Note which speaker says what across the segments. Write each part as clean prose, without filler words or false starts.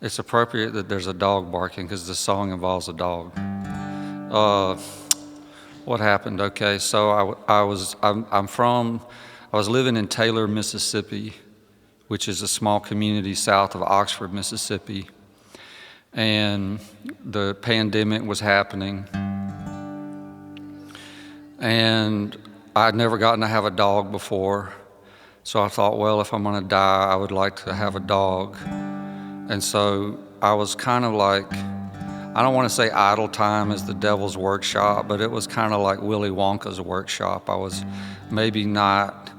Speaker 1: it's appropriate that there's a dog barking because the song involves a dog. What happened? Okay, so I was living in Taylor, Mississippi, which is a small community south of Oxford, Mississippi, and the pandemic was happening, and I'd never gotten to have a dog before, so I thought, well, if I'm going to die, I would like to have a dog. And so I was kind of like, I don't want to say idle time is the devil's workshop, but it was kind of like Willy Wonka's workshop. I was maybe not,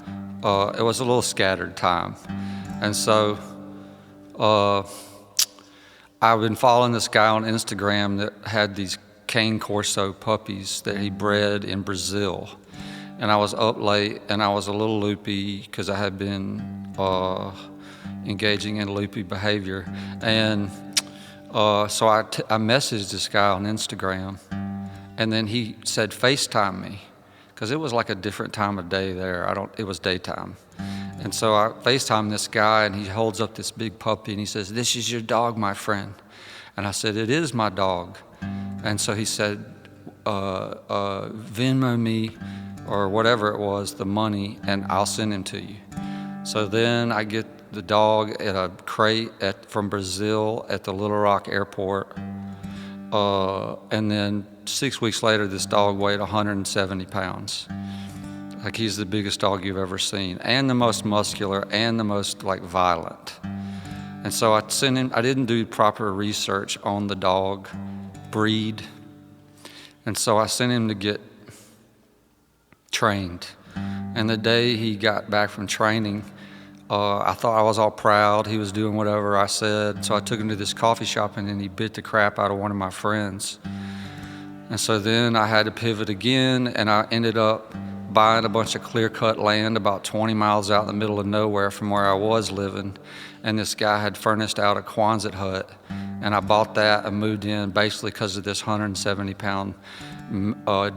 Speaker 1: it was a little scattered time. And so I've been following this guy on Instagram that had these Cane Corso puppies that he bred in Brazil. And I was up late and I was a little loopy because I had been engaging in loopy behavior. And so I messaged this guy on Instagram, and then he said, FaceTime me, because it was like a different time of day there. It was daytime. And so I FaceTimed this guy, and he holds up this big puppy, and he says, this is your dog, my friend. And I said, it is my dog. And so he said, Venmo me, or whatever it was, the money, and I'll send him to you. So then I get the dog at a crate from Brazil at the Little Rock airport. And then 6 weeks later, this dog weighed 170 pounds. Like, he's the biggest dog you've ever seen, and the most muscular, and the most violent. And so I sent him, I didn't do proper research on the dog breed. And so I sent him to get trained. And the day he got back from training, I thought I was all proud. He was doing whatever I said. So I took him to this coffee shop, and then he bit the crap out of one of my friends. And so then I had to pivot again, and I ended up buying a bunch of clear-cut land about 20 miles out in the middle of nowhere from where I was living. And this guy had furnished out a Quonset hut, and I bought that and moved in basically because of this 170-pound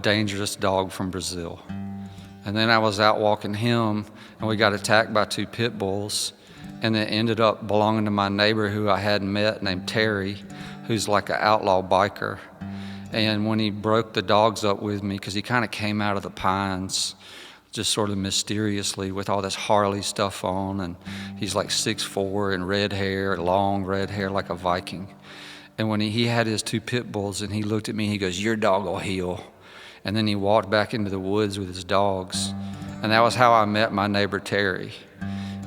Speaker 1: dangerous dog from Brazil. And then I was out walking him, and we got attacked by 2 pit bulls, and it ended up belonging to my neighbor who I hadn't met, named Terry, who's like an outlaw biker. And when he broke the dogs up with me, because he kind of came out of the pines just sort of mysteriously with all this Harley stuff on, and he's like 6'4" and red hair, long red hair like a Viking. And when he had his 2 pit bulls, and he looked at me, he goes, your dog will heal. And then he walked back into the woods with his dogs. And that was how I met my neighbor Terry.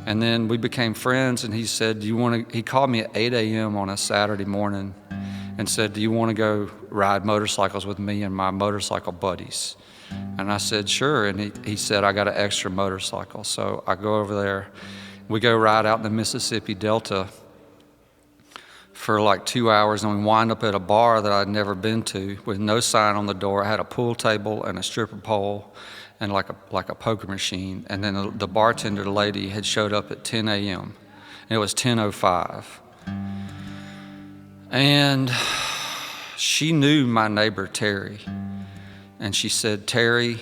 Speaker 1: And then we became friends, and he said, he called me at 8 a.m. on a Saturday morning and said, do you want to go ride motorcycles with me and my motorcycle buddies? And I said, sure. And he said, I got an extra motorcycle. So I go over there. We go ride out in the Mississippi Delta for like 2 hours, and we wind up at a bar that I'd never been to with no sign on the door. I had a pool table and a stripper pole and like a poker machine. And then the bartender lady had showed up at 10 a.m. and it was 10:05. And she knew my neighbor Terry. And she said, Terry,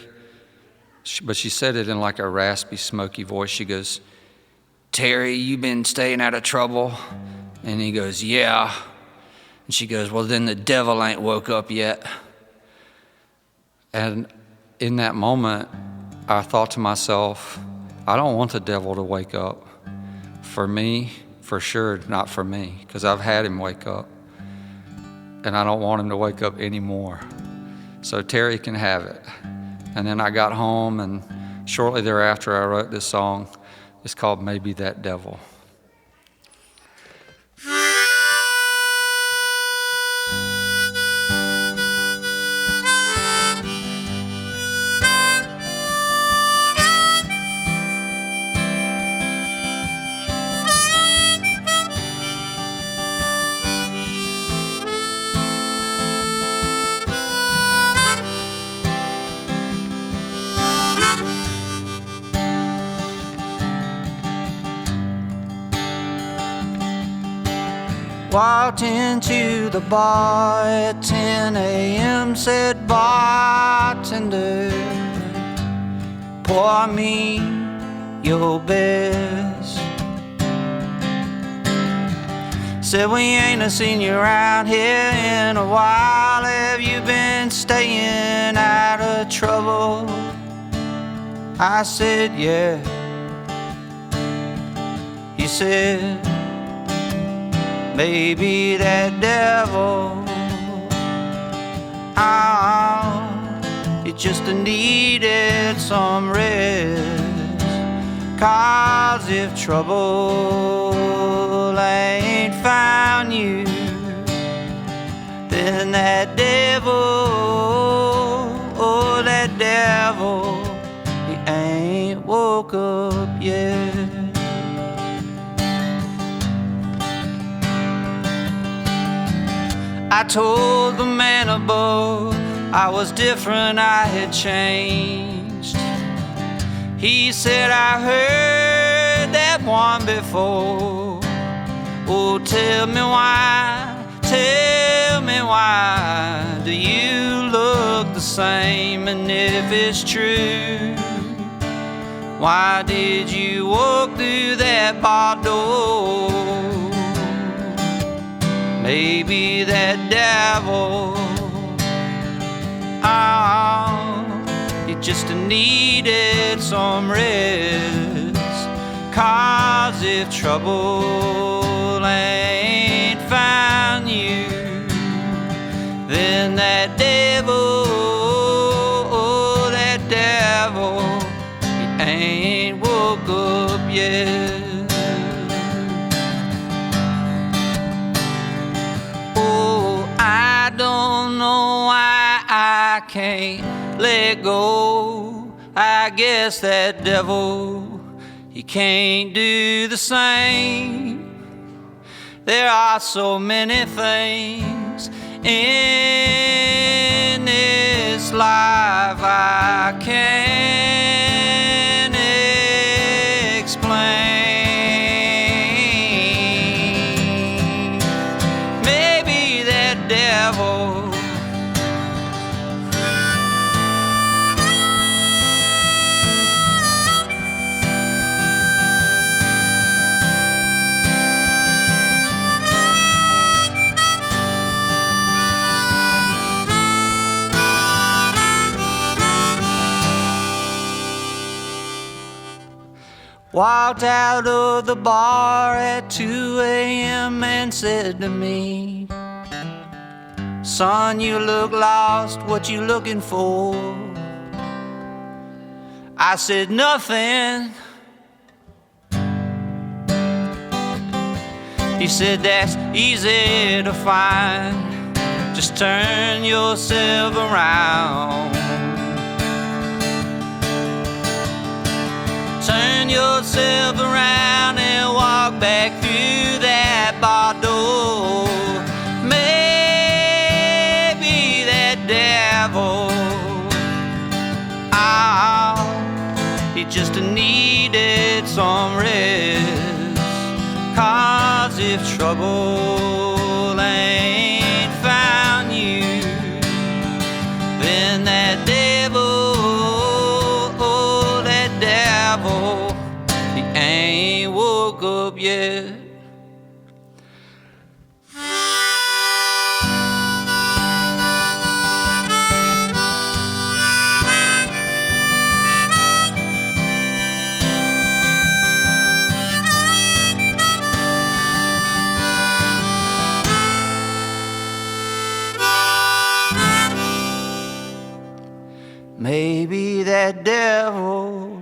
Speaker 1: but she said it in like a raspy, smoky voice. She goes, Terry, you been staying out of trouble? And he goes, yeah. And she goes, well, then the devil ain't woke up yet. And in that moment, I thought to myself, I don't want the devil to wake up. For me, for sure, not for me, because I've had him wake up. And I don't want him to wake up anymore. So Terry can have it. And then I got home, and shortly thereafter, I wrote this song. It's called Maybe That Devil.
Speaker 2: Walked into the bar at 10 a.m., said, bartender, pour me your best. Said we ain't seen you around here in a while. Have you been staying out of trouble? I said, yeah. He said, maybe that devil, it just needed some rest. 'Cause if trouble ain't found you, then that devil, oh that devil, he ain't woke up yet. I told the man above I was different, I had changed. He said, I heard that one before. Oh, tell me why do you look the same? And if it's true, why did you walk through that bar door? Maybe that devil, he just needed some rest. 'Cause if trouble ain't found you, then that devil, oh that devil, he ain't woke up yet. I don't know why I can't let go. I guess that devil, he can't do the same. There are so many things in this life I can't explain. Maybe that devil, walked out of the bar at 2 a.m. and said to me, son, you look lost, what you looking for? I said, nothing. He said, that's easy to find, just turn yourself around. Turn yourself around and walk back through that bar door. Maybe that devil, he just needed some rest. 'Cause if trouble ain't found you, then that devil, he ain't woke up yet. Maybe that devil,